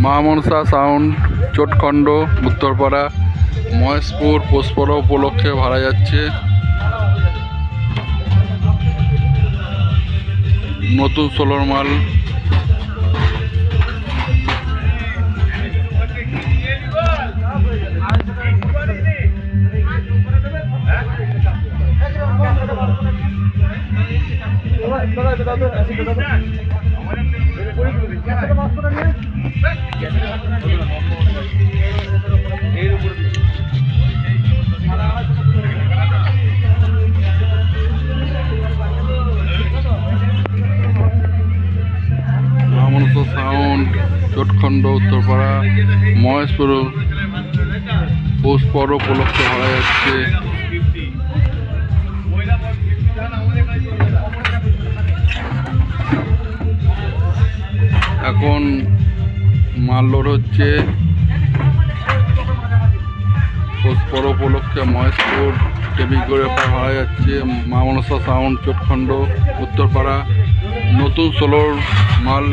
মা মনসা সাউন্ড চোটখণ্ড উত্তরপাড়া মহেশপুর পৌষপর্ব উপলক্ষে ভাড়া যাচ্ছে নতুন সোলোর মাল। সাউন্ড চোটখণ্ড উত্তরপাড়া মহেশপুর পৌষপর্ব উপলক্ষে ভাড়া যাচ্ছে। এখন মাল লোড হচ্ছে পৌষপর্ব উপলক্ষে মহেশপুর টেবিগড়ে ভাড়া যাচ্ছে। মা মনসা সাউন্ড চোটখণ্ড উত্তরপাড়া নতুন সোলোর মাল।